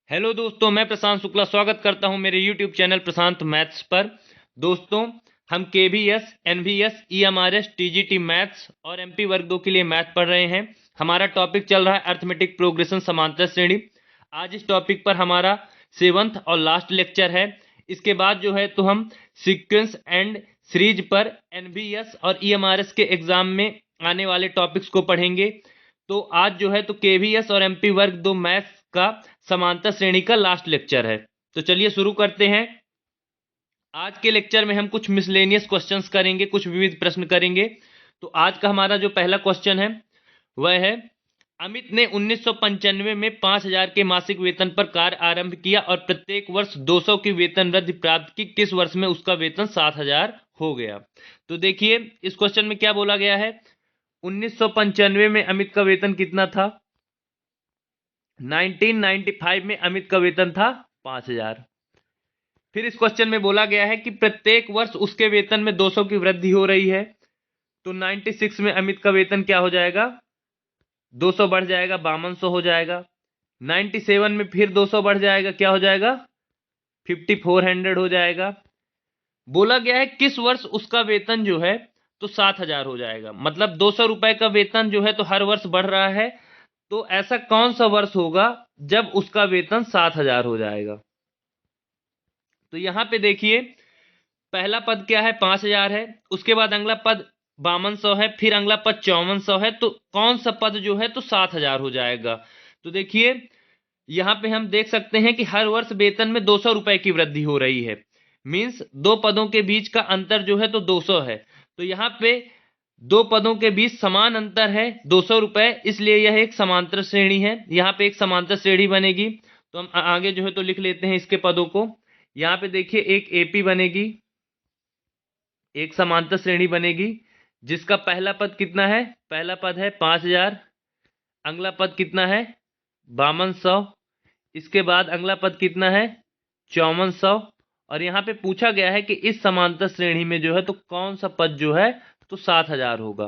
Hello दोस्तों, मैं प्रशांत शुक्ला स्वागत करता हूं मेरे यूट्यूब चैनल प्रशांत मैथ्स पर। दोस्तों, हम KVS, NVS, EMRS, TGT maths और एमपी वर्ग 2 के लिए मैथ पढ़ रहे हैं। हमारा टॉपिक चल रहा है अर्थमेटिक प्रोग्रेशन समांतर श्रेणी। आज इस टॉपिक पर हमारा 7th और लास्ट लेक्चर है। इसके बाद जो है तो हम सीक्वेंस एंड सीरीज पर एनवीएस और ईएमआरएस के एग्जाम में आने वाले टॉपिक्स को पढ़ेंगे। तो आज जो है तो केवीएस और एमपी वर्ग 2 मैथ्स का समांतर श्रेणी का लास्ट लेक्चर है। तो चलिए शुरू करते हैं। आज के लेक्चर में हम कुछ मिसलेनियस क्वेश्चंस करेंगे, कुछ विविध प्रश्न करेंगे। तो आज का हमारा जो पहला क्वेश्चन है वह है, अमित ने 1995 में 5000 के मासिक वेतन पर कार्य आरंभ किया और प्रत्येक वर्ष 200 की वेतन वृद्धि प्राप्त की। किस वर्ष में उसका वेतन 7000 हो गया? तो देखिए, इस क्वेश्चन में क्या बोला गया है। 1995 में अमित का वेतन कितना था? 1995 में अमित का वेतन था 5000। फिर इस क्वेश्चन में बोला गया है कि प्रत्येक वर्ष उसके वेतन में 200 की वृद्धि हो रही है। तो 96 में अमित का वेतन क्या हो जाएगा? 200 बढ़ जाएगा, 5200 हो जाएगा। 97 में फिर 200 बढ़ जाएगा, क्या हो जाएगा? 5400 हो जाएगा। बोला गया है किस वर्ष उसका वेतन जो है तो 7000 हो जाएगा। मतलब 200 रुपए का वेतन जो है तो हर वर्ष बढ़ रहा है। तो ऐसा कौन सा वर्ष होगा जब उसका वेतन 7000 हो जाएगा? तो यहां पे देखिए, पहला पद क्या है? 5000 है। उसके बाद अगला पद 5200 है, फिर अगला पद 5400 है। तो कौन सा पद जो है तो 7000 हो जाएगा? तो देखिए, यहां पे हम देख सकते हैं कि हर वर्ष वेतन में 200 रुपए की वृद्धि हो रही है। मींस दो पदों के बीच का अंतर जो है तो 200 है। तो यहां पे दो पदों के बीच समान अंतर है 200 रुपए, इसलिए यह एक समांतर श्रेणी है। यहां पे एक समांतर श्रेणी बनेगी। तो हम आगे जो है तो लिख लेते हैं इसके पदों को। यहां पे देखिए, एक एपी बनेगी, एक समांतर श्रेणी बनेगी जिसका पहला पद कितना है? पहला पद है 5000। अगला पद कितना है? 5200। इसके बाद अगला पद कितना है? 5400। और यहां पे पूछा गया है कि इस समांतर श्रेणी में जो है तो कौन सा पद जो है तो 7000 होगा।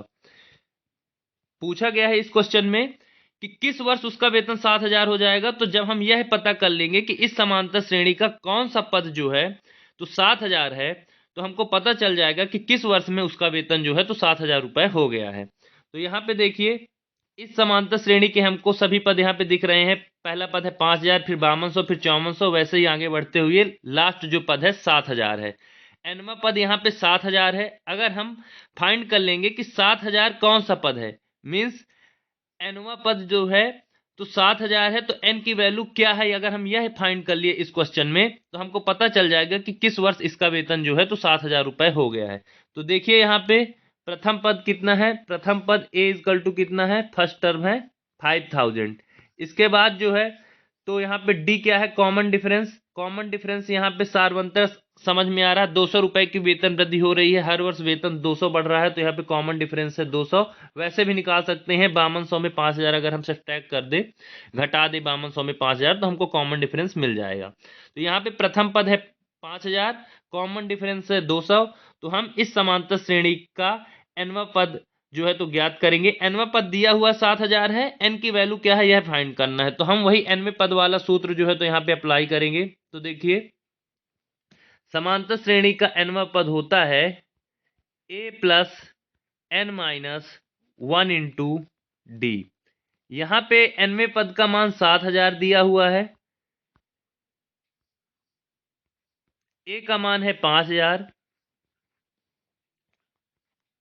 पूछा गया है इस क्वेश्चन में कि किस वर्ष उसका वेतन 7000 हो जाएगा। तो जब हम यह पता कर लेंगे कि इस समांतर श्रेणी का कौन सा पद जो है तो 7000 है, तो हमको पता चल जाएगा कि किस वर्ष में उसका वेतन जो है तो 7000 रुपए हो गया है। तो यहाँ पे देखिए, इस समांतर श्रेणी के हमको सभी पद यहाँ पे दिख रहे हैं। पहला पद है 5000, फिर 5200, फिर 5400, वैसे ही आगे बढ़ते हुए लास्ट जो पद है 7000 है। एनवा पद यहाँ पे 7000 है। अगर हम फाइंड कर लेंगे कि 7000 कौन सा पद है, मीन्स एनवा पद जो है तो 7000 है, तो एन की वैल्यू क्या है, अगर हम यह फाइंड कर लिए इस क्वेश्चन में तो हमको पता चल जाएगा कि किस वर्ष इसका वेतन जो है तो 7000 रुपए हो गया है। तो देखिए, यहाँ पे प्रथम पद कितना है? प्रथम पद ए इजकल टू कितना है? फर्स्ट टर्म है 5000। इसके बाद जो है तो यहाँ पे डी क्या है? Common difference. कॉमन डिफरेंस यहाँ पे सार्वंतर समझ में आ रहा है। 200 रुपए की वेतन वृद्धि हो रही है, हर वर्ष वेतन 200 बढ़ रहा है, तो यहाँ पे कॉमन डिफरेंस है 200। वैसे भी निकाल सकते हैं, 5200 में 5000 अगर हम सब्ट्रैक्ट कर दे, घटा दे 5200 में 5000, तो हमको कॉमन डिफरेंस मिल जाएगा। तो यहाँ पे प्रथम पद है 5000, कॉमन डिफरेंस है 200। तो हम इस समांतर श्रेणी का एनवा पद जो है तो ज्ञात करेंगे। एनवा पद दिया हुआ 7000 है, एन की वैल्यू क्या है यह फाइंड करना है। तो हम वही एनवे पद वाला सूत्र जो है तो यहाँ पे अप्लाई करेंगे। तो देखिए, समांतर श्रेणी का एनवा पद होता है a plus n minus 1 into d. यहां पे एनवे पद का मान 7000 दिया हुआ है, ए का मान है 5000,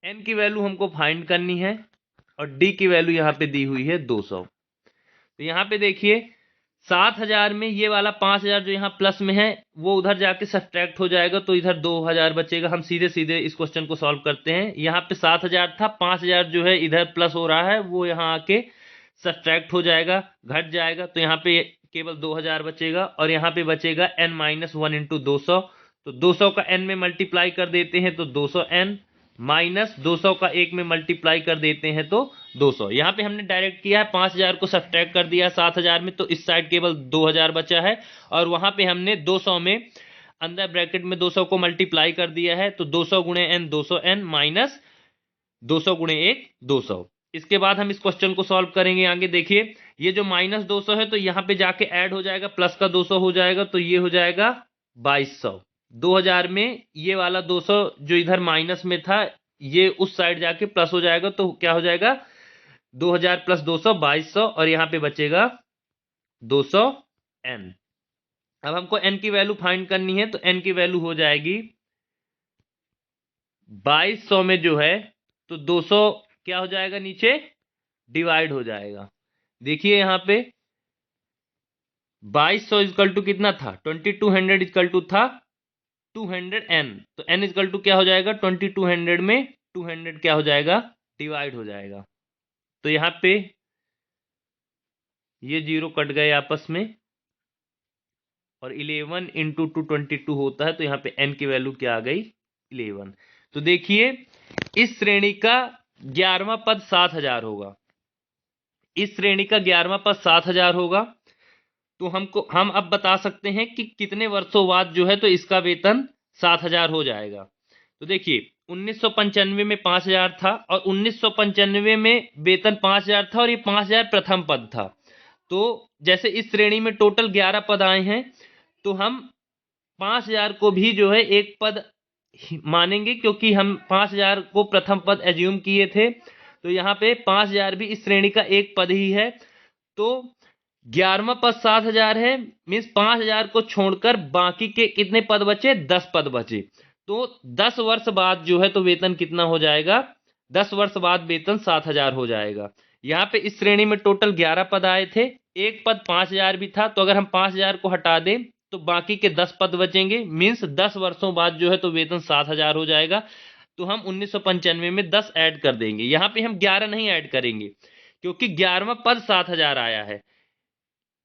एन की वैल्यू हमको फाइंड करनी है और डी की वैल्यू यहां पे दी हुई है 200। तो यहां पे देखिए, 7000 में ये वाला 5000 जो यहाँ प्लस में है वो उधर जाके सब्ट्रैक्ट हो जाएगा, तो इधर 2000 बचेगा। हम सीधे सीधे इस क्वेश्चन को सॉल्व करते हैं। यहाँ पे 7000 था, 5000 जो है इधर प्लस हो रहा है, वो यहाँ आके सब्ट्रैक्ट हो जाएगा, घट जाएगा। तो यहाँ पे केवल 2000 बचेगा और यहाँ पे बचेगा n माइनस 1 इंटू 200। तो 200 का n में मल्टीप्लाई कर देते हैं तो 200n, माइनस 200 का 1 में मल्टीप्लाई कर देते हैं तो 200। यहाँ पे हमने डायरेक्ट किया है, 5000 को सब्ट्रैक्ट कर दिया 7000 में, तो इस साइड केवल 2000 बचा है। और वहां पे हमने 200 में अंदर ब्रैकेट में 200 को मल्टीप्लाई कर दिया है, तो 200 गुणे n 200n, माइनस 200 गुणे 1 200। इसके बाद हम इस क्वेश्चन को सॉल्व करेंगे। आगे देखिए, ये जो -200 है तो यहाँ पे जाके ऐड हो जाएगा, प्लस का 200 हो जाएगा, तो ये हो जाएगा 2200। 2000 में ये वाला 200 जो इधर माइनस में था ये उस साइड जाके प्लस हो जाएगा, तो क्या हो जाएगा 2000 + 200 2200, और यहाँ पे बचेगा 200 n। अब हमको n की वैल्यू फाइंड करनी है, तो n की वैल्यू हो जाएगी 2200 में जो है तो 200 क्या हो जाएगा, नीचे डिवाइड हो जाएगा। देखिए यहाँ पे 2200 इक्वल टू कितना था, 2200 इक्वल टू था 200n, तो n इक्वल टू क्या हो जाएगा 2200 में 200 क्या हो जाएगा, डिवाइड हो जाएगा। तो यहाँ पे ये जीरो कट गए आपस में, और 11 × 222 होता है, तो यहाँ पे n की वैल्यू क्या आ गई 11। तो देखिए इस श्रेणी का 11वां पद 7000 होगा, इस श्रेणी का 11वां पद 7000 होगा। तो हम अब बता सकते हैं कि कितने वर्षों बाद जो है तो इसका वेतन 7000 हो जाएगा। तो देखिए 1995 में 5000 था, और 1995 में वेतन 5000 था, और ये 5000 प्रथम पद था। तो जैसे इस श्रेणी में टोटल 11 पद आए हैं, तो हम 5000 को भी जो है एक पद मानेंगे, क्योंकि हम 5000 को प्रथम पद एज्यूम किए थे। तो यहाँ पे 5000 भी इस श्रेणी का एक पद ही है। तो 11वां पद 7000 है, मीन्स 5000 को छोड़कर बाकी के कितने पद बचे, 10 पद बचे। तो 10 वर्ष बाद जो है तो वेतन कितना हो जाएगा, 10 वर्ष बाद वेतन 7000 हो जाएगा। यहाँ पे इस श्रेणी में टोटल 11 पद आए थे, एक पद 5000 भी था, तो अगर हम 5000 को हटा दें तो बाकी के 10 पद बचेंगे, मीन्स 10 वर्षों बाद जो है तो वेतन 7000 हो जाएगा। तो हम 1995 में 10 ऐड कर देंगे, यहाँ पे हम 11 नहीं ऐड करेंगे, क्योंकि 11वां पद 7000 आया है।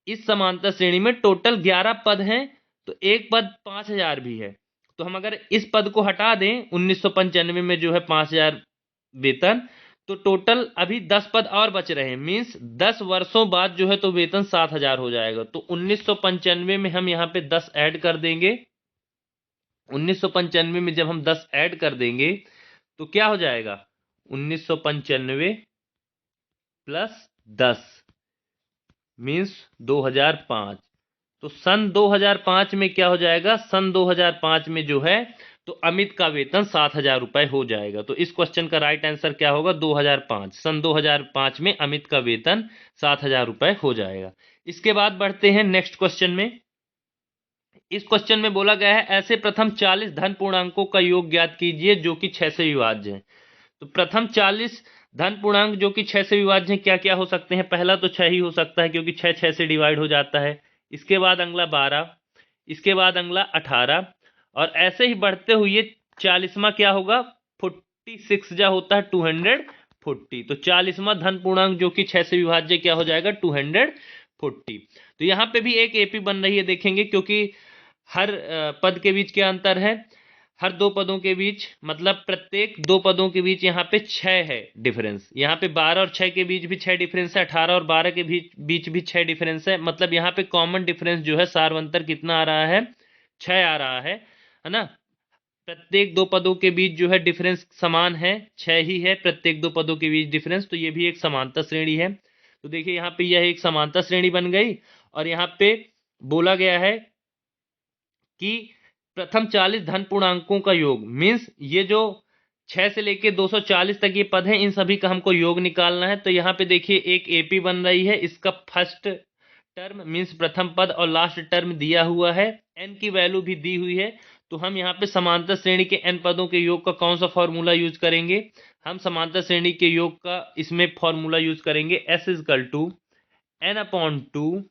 इस समांतर श्रेणी में टोटल 11 पद हैं, तो एक पद 5000 भी है। तो हम अगर इस पद को हटा दें 1995 में जो है 5000 वेतन, तो टोटल अभी 10 पद और बच रहे हैं, मीन्स 10 वर्षों बाद जो है तो वेतन 7000 हो जाएगा। तो 1995 में हम यहाँ पे 10 ऐड कर देंगे। 1995 में जब हम 10 ऐड कर देंगे तो क्या हो जाएगा, 1995 + 10 मीन्स 2005। तो सन 2005 में क्या हो जाएगा, सन 2005 में जो है तो अमित का वेतन 7000 रुपए हो जाएगा। तो इस क्वेश्चन का राइट आंसर क्या होगा, 2005। सन 2005 में अमित का वेतन 7000 रुपए हो जाएगा। इसके बाद बढ़ते हैं नेक्स्ट क्वेश्चन में। इस क्वेश्चन में बोला गया है ऐसे प्रथम 40 धन पूर्णांकों का योग ज्ञात कीजिए जो कि 6 से विभाज्य है। तो प्रथम 40 धन पूर्णांक जो कि 6 से विभाज्य हैं क्या क्या हो सकते हैं, पहला तो 6 ही हो सकता है, क्योंकि 6 6 से डिवाइड हो जाता है। इसके बाद अगला 12, इसके बाद अगला 18, और ऐसे ही बढ़ते हुए 40वां क्या होगा, 46 जा होता है 240। तो 40वां धन पूर्णांक जो कि 6 से विभाज्य क्या हो जाएगा, 240। तो यहाँ पे भी एक एपी बन रही है, देखेंगे, क्योंकि हर पद के बीच क्या अंतर है, हर दो पदों के बीच, मतलब प्रत्येक दो पदों के बीच यहाँ पे 6 है डिफरेंस। यहाँ पे 12 और 6 के बीच भी 6 डिफरेंस है, 18 और 12 के बीच भी 6 डिफरेंस है। मतलब यहाँ पे कॉमन डिफरेंस जो है सार्वंतर कितना आ रहा है, 6 आ रहा है ना। प्रत्येक दो पदों के बीच जो है डिफरेंस समान है, 6 ही है प्रत्येक दो पदों के बीच डिफरेंस। तो ये भी एक समांतर श्रेणी है। तो देखिए यहाँ पे यह एक समांतर श्रेणी बन गई, और यहाँ पे बोला गया है कि प्रथम 40 धन पूर्णांकों का योग, मीन्स ये जो 6 से लेके 240 तक ये पद हैं, इन सभी का हमको योग निकालना है। तो यहाँ पे देखिए एक एपी बन रही है, इसका फर्स्ट टर्म मीन्स प्रथम पद और लास्ट टर्म दिया हुआ है, एन की वैल्यू भी दी हुई है। तो हम यहाँ पे समांतर श्रेणी के एन पदों के योग का कौन सा फॉर्मूला यूज करेंगे, हम समांतर श्रेणी के योग का इसमें फॉर्मूला यूज करेंगे, S = n/2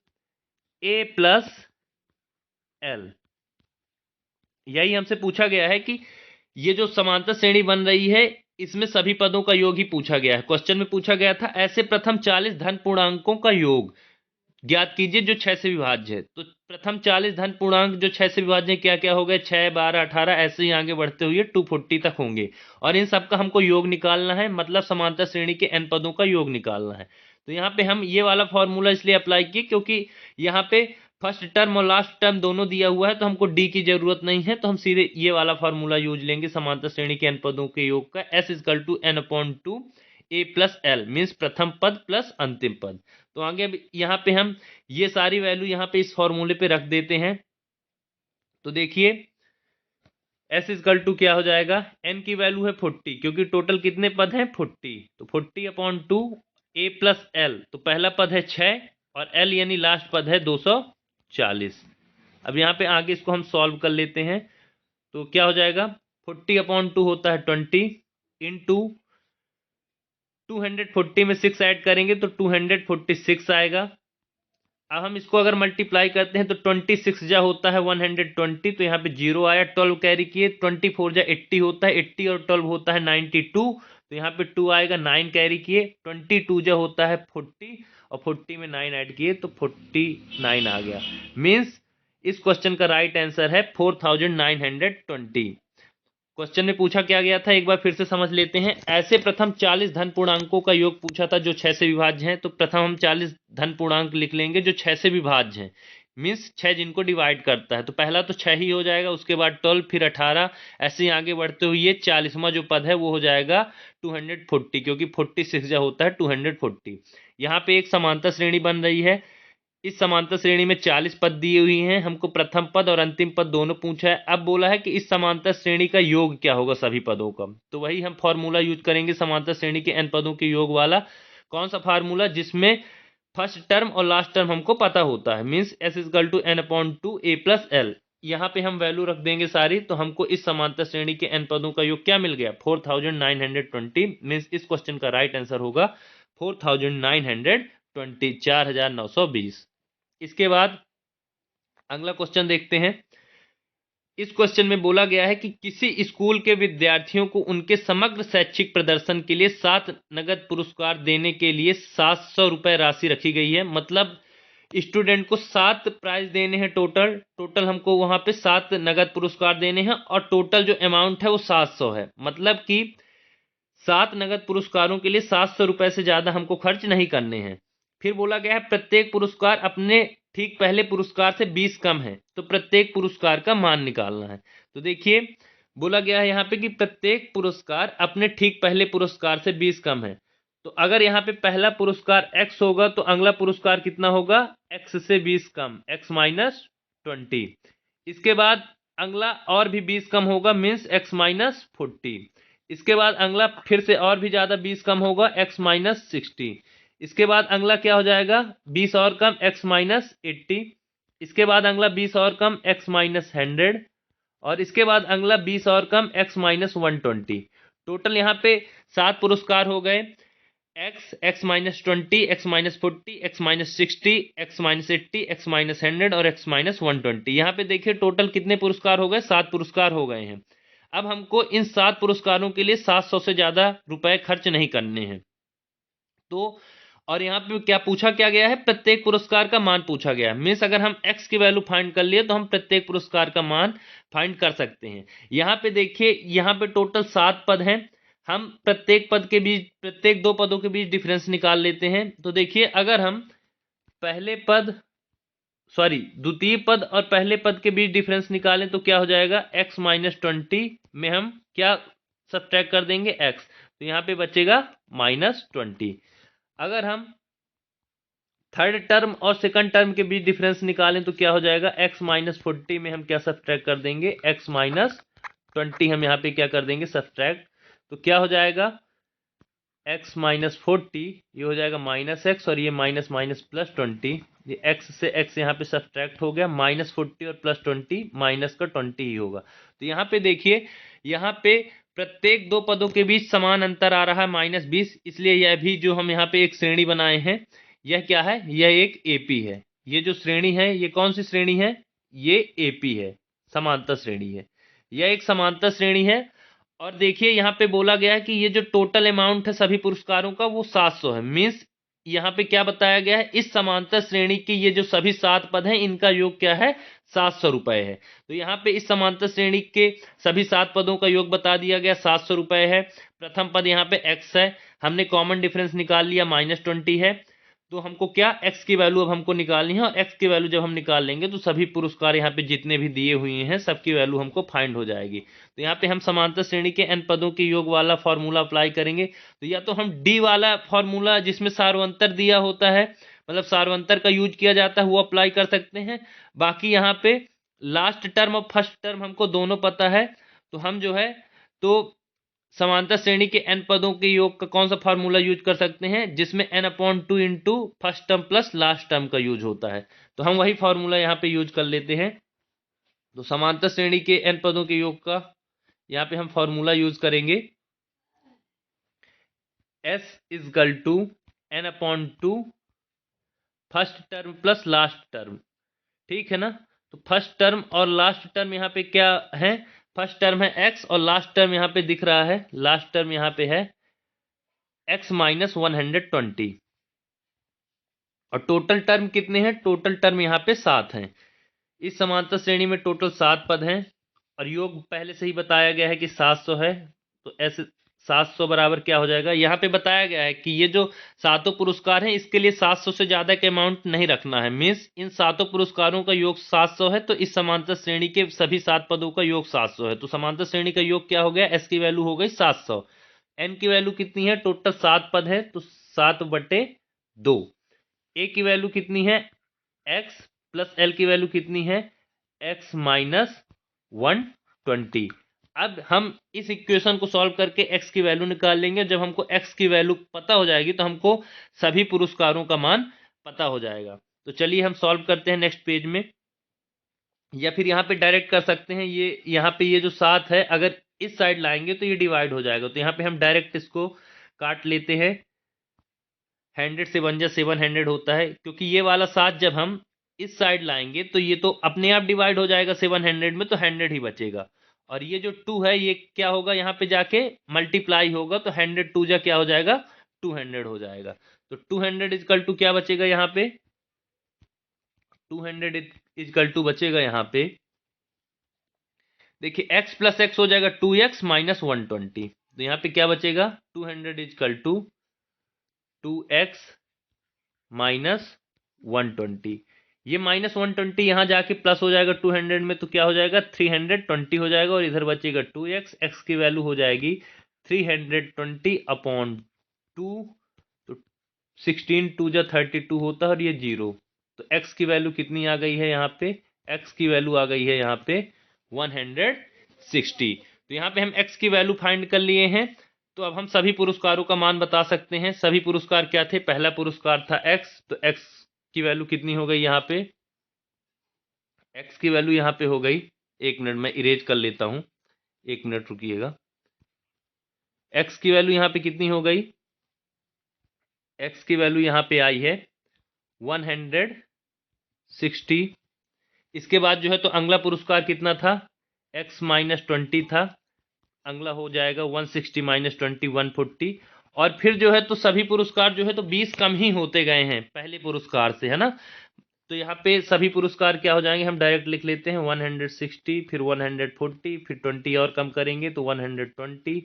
a + l। यही हमसे पूछा गया है कि ये जो समांतर श्रेणी बन रही है इसमें सभी पदों का योग ही पूछा गया है। क्वेश्चन में पूछा गया था ऐसे प्रथम 40 धन पूर्णांकों का योग ज्ञात कीजिए जो 6 से विभाज्य है। तो प्रथम 40 धन पूर्णांक जो 6 से विभाज्य क्या क्या हो गए, 6, 12, 18, ऐसे ही आगे बढ़ते हुए 240 तक होंगे, और इन सब का हमको योग निकालना है, मतलब समांतर श्रेणी के n पदों का योग निकालना है। तो यहाँ पे हम ये वाला फॉर्मूला इसलिए अप्लाई किए क्योंकि यहाँ पे फर्स्ट टर्म और लास्ट टर्म दोनों दिया हुआ है, तो हमको डी की जरूरत नहीं है, तो हम सीधे ये वाला फॉर्मूला यूज लेंगे समांतर श्रेणी के n पदों के योग का, S = n/2 ए प्लस एल मीन्स प्रथम पद प्लस अंतिम पद। तो आगे अब यहाँ पे हम ये सारी वैल्यू यहाँ पे इस फॉर्मूले पे रख देते हैं। तो देखिए एस इजकल टू क्या हो जाएगा, एन की वैल्यू है 40 क्योंकि टोटल कितने पद हैं 40, तो 40/2 ए प्लस एल, तो पहला पद है 6 और एल यानी लास्ट पद है 240। अब यहाँ पे आगे इसको हम सॉल्व कर लेते हैं। तो क्या हो जाएगा 40/2 होता है 20 इंटू 240 में 6 ऐड करेंगे तो 246 आएगा। अब हम इसको अगर मल्टीप्लाई करते हैं तो 26 जा होता है 120, तो यहाँ पे 0 आया, 12 कैरी किए, 24 जा 80 होता है, 80 और 12 होता है 92, तो यहाँ पे 2 आएगा, 9 कैरी किए, 22 जा होता है 40 और 40 में 9 ऐड किए तो 49 आ गया। मीन्स इस क्वेश्चन का राइट आंसर है 4920। क्वेश्चन में पूछा क्या गया था एक बार फिर से समझ लेते हैं। ऐसे प्रथम 40 धन पूर्णांकों का योग पूछा था जो 6 से विभाज्य हैं। तो प्रथम हम 40 धन पूर्णांक लिख लेंगे जो 6 से विभाज्य हैं, मीन्स 6 जिनको डिवाइड करता है। तो पहला तो 6 ही हो जाएगा, उसके बाद 12, फिर 18, ऐसे ही आगे बढ़ते हुए 40वां जो पद है वो हो जाएगा 240 क्योंकि 46 जो होता है 240। यहाँ पे एक समांतर श्रेणी बन रही है। इस समांतर श्रेणी में 40 पद दिए हुई हैं, हमको प्रथम पद और अंतिम पद दोनों पूछा है। अब बोला है कि इस समांतर श्रेणी का योग क्या होगा सभी पदों का, तो वही हम फॉर्मूला यूज करेंगे समांतर श्रेणी के n पदों के योग वाला। कौन सा फार्मूला, जिसमें फर्स्ट टर्म और लास्ट टर्म हमको पता होता है, means s equal to n/2 a plus l. यहाँ पे हम वैल्यू रख देंगे सारी, तो हमको इस समांतर श्रेणी के n पदों का योग क्या मिल गया 4920, मीन्स इस क्वेश्चन का राइट आंसर होगा 4920, 4920। इसके बाद अगला क्वेश्चन देखते हैं। इस क्वेश्चन में बोला गया है कि किसी स्कूल के विद्यार्थियों को उनके समग्र शैक्षिक प्रदर्शन के लिए 7 नगद पुरस्कार देने के लिए 700 रुपए राशि रखी गई है। मतलब स्टूडेंट को 7 प्राइज देने हैं, टोटल हमको वहां पे 7 नगद पुरस्कार देने हैं और टोटल जो अमाउंट है वो 700 है। मतलब कि 7 नगद पुरस्कारों के लिए 700 रुपए से ज्यादा हमको खर्च नहीं करने हैं। फिर बोला गया है प्रत्येक पुरस्कार अपने ठीक पहले पुरस्कार से 20 कम है, तो प्रत्येक पुरस्कार का मान निकालना है। तो देखिए बोला गया है यहाँ पे कि प्रत्येक पुरस्कार अपने ठीक पहले पुरस्कार से 20 कम है। तो अगर यहाँ पे पहला पुरस्कार x होगा तो अगला पुरस्कार कितना होगा x से 20 कम, x माइनस 20। इसके बाद अगला और भी 20 कम होगा मीन्स x माइनस 40। इसके बाद अगला फिर से और भी ज्यादा 20 कम होगा x माइनस 60। इसके बाद अगला क्या हो जाएगा 20 और कम x माइनस 80। इसके बाद अगला 20 और कम x माइनस 100 और इसके बाद अगला 20 और कम x माइनस 120। टोटल यहाँ पे 7 पुरस्कार हो गए, x minus 20, x minus 40, x minus 60, x minus 80, x minus 100 और x माइनस 120। यहाँ पे देखिए टोटल कितने पुरस्कार हो गए 7 पुरस्कार हो गए हैं। अब हमको इन 7 पुरस्कारों के लिए 700 से ज्यादा रुपए खर्च नहीं करने हैं। तो और यहाँ पे क्या पूछा क्या गया है प्रत्येक पुरस्कार का मान पूछा गया है। मीन्स अगर हम x की वैल्यू फाइंड कर लिए तो हम प्रत्येक पुरस्कार का मान फाइंड कर सकते हैं। यहाँ पे देखिए यहाँ पे टोटल 7 पद हैं, हम प्रत्येक पद के बीच प्रत्येक 2 पदों के बीच डिफरेंस निकाल लेते हैं। तो देखिए अगर हम द्वितीय पद और पहले पद के बीच डिफरेंस निकालें तो क्या हो जाएगा x माइनस 20 में हम क्या सब्ट्रैक्ट कर देंगे x, तो यहाँ पे बचेगा माइनस 20। अगर हम थर्ड टर्म और सेकंड टर्म के बीच डिफरेंस निकालें तो क्या हो जाएगा x माइनस 40 में हम क्या सब्ट्रैक्ट कर देंगे x माइनस 20, हम यहाँ पे क्या कर देंगे सब्ट्रैक्ट, तो क्या हो जाएगा x माइनस 40, ये हो जाएगा माइनस x और ये माइनस माइनस प्लस 20, ये x से x यहाँ पे सब्ट्रैक्ट हो गया, माइनस 40 और प्लस 20 माइनस का 20 ही होगा। तो यहाँ पे देखिए यहाँ पे प्रत्येक 2 पदों के बीच समान अंतर आ रहा है माइनस 20, इसलिए यह भी जो हम यहाँ पे एक श्रेणी बनाए हैं यह क्या है, यह एक एपी है। ये जो श्रेणी है ये कौन सी श्रेणी है, ये एपी है, समांतर श्रेणी है, यह एक समांतर श्रेणी है। और देखिए यहाँ पे बोला गया है कि ये जो टोटल अमाउंट है सभी पुरस्कारों का वो 700 है। मीन्स यहाँ पे क्या बताया गया है इस समांतर श्रेणी की ये जो सभी 7 पद हैं इनका योग क्या है 700 रुपए है। तो यहाँ पे इस समांतर श्रेणी के सभी 7 पदों का योग बता दिया गया 700 रुपए है। प्रथम पद यहाँ पे x है, हमने कॉमन डिफरेंस निकाल लिया माइनस 20 है। तो हमको क्या x की वैल्यू अब हमको निकालनी है, और x की वैल्यू जब हम निकाल लेंगे तो सभी पुरस्कार यहाँ पे जितने भी दिए हुए हैं सबकी वैल्यू हमको फाइंड हो जाएगी। तो यहाँ पे हम समांतर श्रेणी के n पदों के योग वाला फॉर्मूला अप्लाई करेंगे। तो या तो हम d वाला फॉर्मूला जिसमें सार्वंतर दिया होता है, मतलब सार्वंतर का यूज किया जाता है, वो अप्लाई कर सकते हैं। बाकी यहाँ पे लास्ट टर्म और फर्स्ट टर्म हमको दोनों पता है, तो हम जो है तो समांतर श्रेणी के n पदों के योग का कौन सा फार्मूला यूज कर सकते हैं, जिसमें n/2 into first term plus last term का यूज होता है। तो हम वही फार्मूला यहाँ पे यूज कर लेते हैं। तो समांतर श्रेणी के n पदों के योग का यहाँ पे हम फार्मूला यूज करेंगे, s equal to n/2 first term plus last term. ठीक है ना। तो फर्स्ट टर्म और लास्ट टर्म यहाँ पे क्या है, फर्स्ट टर्म है x और लास्ट टर्म यहाँ पे दिख रहा है, लास्ट टर्म यहाँ पे है x माइनस 120। और टोटल टर्म कितने हैं, टोटल टर्म यहाँ पे 7 हैं। इस समांतर श्रेणी में टोटल 7 पद हैं, और योग पहले से ही बताया गया है कि 700 है। तो ऐसे 700 बराबर क्या हो जाएगा, यहाँ पे बताया गया है कि ये जो सातों पुरस्कार हैं इसके लिए 700 से ज्यादा का अमाउंट नहीं रखना है। मीन्स इन सातों पुरस्कारों का योग 700 है, तो इस समांतर श्रेणी के सभी 7 पदों का योग 700 है। तो समांतर श्रेणी का योग क्या हो गया, एस की वैल्यू हो गई 700। एन की वैल्यू कितनी है, टोटल 7 पद है तो 7/2। ए की वैल्यू कितनी है, एक्स प्लस एल की वैल्यू कितनी है, एक्स माइनस 120। अब हम इस इक्वेशन को सॉल्व करके x की वैल्यू निकाल लेंगे। जब हमको x की वैल्यू पता हो जाएगी तो हमको सभी पुरस्कारों का मान पता हो जाएगा। तो चलिए हम सॉल्व करते हैं नेक्स्ट पेज में, या फिर यहाँ पे डायरेक्ट कर सकते हैं। ये यहाँ पे ये जो 7 है अगर इस साइड लाएंगे तो ये डिवाइड हो जाएगा, तो यहाँ पे हम डायरेक्ट इसको काट लेते हैं। 100 से 1 जा 700 होता है, क्योंकि ये वाला 7 जब हम इस साइड लाएंगे तो ये तो अपने आप डिवाइड हो जाएगा 700 में, तो 100 ही बचेगा। और ये जो 2 है ये क्या होगा, यहाँ पे जाके मल्टीप्लाई होगा, तो 100 2 जा क्या हो जाएगा, 200 हो जाएगा। तो 200 इजकल टू क्या बचेगा यहाँ पे, 200 इजकल टू बचेगा यहाँ पे, देखिए x प्लस एक्स हो जाएगा 2x माइनस 120। तो यहाँ पे क्या बचेगा, 200 इजकल टू 2x माइनस 120। ये माइनस 120 यहाँ जाके प्लस हो जाएगा 200 में, तो क्या हो जाएगा 320 हो जाएगा, और इधर बचेगा 2x। x की वैल्यू हो जाएगी 320/2। तो 16 2 जा 32 होता है, और ये 0। तो x की वैल्यू कितनी आ गई है यहाँ पे, x की वैल्यू आ गई है यहाँ पे 160। तो यहाँ पे हम x की वैल्यू फाइंड कर लिए हैं। तो अब हम सभी पुरस्कारों का मान बता सकते हैं। सभी पुरस्कार क्या थे, पहला पुरस्कार था x, तो x की वैल्यू कितनी हो गई यहाँ पे, x की वैल्यू यहाँ पे हो गई, एक मिनट में इरेज कर लेता हूं, एक मिनट रुकिएगा। x की वैल्यू यहाँ पे कितनी हो गई, x की वैल्यू यहाँ पे आई है 160। इसके बाद जो है तो अगला पुरस्कार कितना था, x माइनस 20 था, अगला हो जाएगा 160 माइनस 20 140। और फिर जो है तो सभी पुरस्कार जो है तो 20 कम ही होते गए हैं पहले पुरस्कार से, है ना। तो यहाँ पे सभी पुरस्कार क्या हो जाएंगे, हम डायरेक्ट लिख लेते हैं 160, फिर 140, फिर 20 और कम करेंगे तो 120,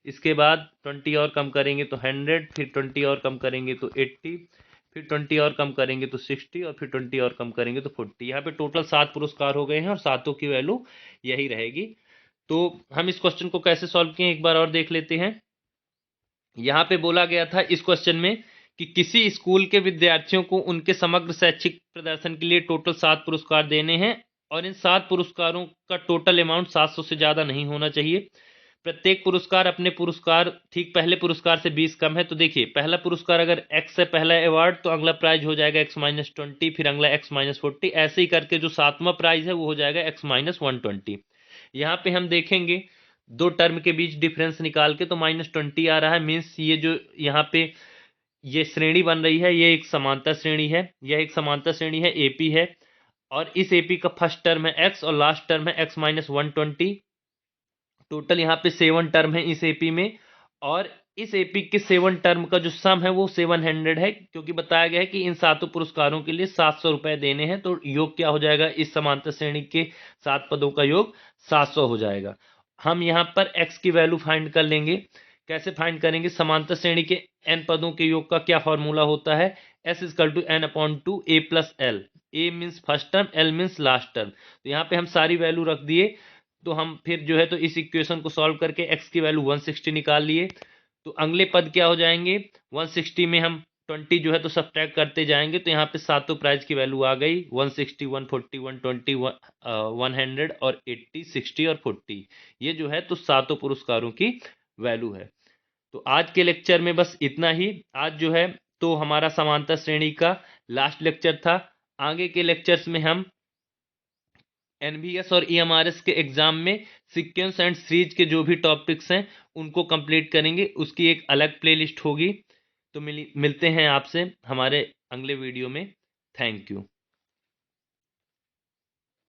इसके बाद 20 और कम करेंगे तो 100, फिर 20 और कम करेंगे तो 80, फिर 20 और कम करेंगे तो 60, और फिर 20 और कम करेंगे तो 40। यहाँ पे टोटल 7 पुरस्कार हो गए हैं, और सातों की वैल्यू यही रहेगी। तो हम इस क्वेश्चन को कैसे सॉल्व किए एक बार और देख लेते हैं। यहाँ पे बोला गया था इस क्वेश्चन में कि किसी स्कूल के विद्यार्थियों को उनके समग्र शैक्षिक प्रदर्शन के लिए टोटल 7 पुरस्कार देने हैं, और इन 7 पुरस्कारों का टोटल अमाउंट 700 से ज्यादा नहीं होना चाहिए। प्रत्येक पुरस्कार अपने पुरस्कार ठीक पहले पुरस्कार से 20 कम है। तो देखिए पहला पुरस्कार अगर x है पहला अवार्ड, तो अगला प्राइज हो जाएगा x माइनस 20, फिर अगला x माइनस 40, ऐसे ही करके जो 7वां प्राइज है वो हो जाएगा x माइनस 120। यहाँ पे हम देखेंगे दो टर्म के बीच डिफरेंस निकाल के, तो -20 आ रहा है। मीन्स ये जो यहाँ पे ये श्रेणी बन रही है ये एक समांतर श्रेणी है, यह एक समांतर श्रेणी है, एपी है, और इस एपी का फर्स्ट टर्म है x और लास्ट टर्म है x माइनस 120। टोटल यहाँ पे 7 टर्म है इस एपी में, और इस एपी के 7 टर्म का जो सम है वो 700 है, क्योंकि बताया गया है कि इन सातों पुरस्कारों के लिए 700 रुपए देने हैं। तो योग क्या हो जाएगा, इस समांतर श्रेणी के 7 पदों का योग 700 हो जाएगा। हम यहाँ पर x की वैल्यू फाइंड कर लेंगे कैसे फाइंड करेंगे? समांतर श्रेणी के n पदों के योग का क्या फॉर्मूला होता है? s is to n upon two a plus l. a means first term, l means last term. तो यहाँ पे हम सारी वैल्यू रख दिए, तो हम फिर जो है तो इस इक्वेशन को सॉल्व करके x की वैल्यू 160 निकाल लिए। तो अगले पद क्या हो जाएंगे? 160 में हम 20 जो है तो सब्ट्रैक्ट करते जाएंगे, तो यहाँ पे सातों प्राइज की वैल्यू आ गई 160, 140, 120, 100 और 80, 60 और 40। ये जो है तो सातों पुरस्कारों की वैल्यू है। तो आज के लेक्चर में बस इतना ही। आज जो है तो हमारा समांतर श्रेणी का लास्ट लेक्चर था। आगे के लेक्चर्स में हम एनबीएस और ईएमआरएस के एग्जाम में सीक्वेंस एंड सीरीज के जो भी टॉपिक्स हैं उनको कंप्लीट करेंगे। उसकी एक अलग प्लेलिस्ट होगी। तो मिलते हैं आपसे हमारे अगले वीडियो में। Thank you.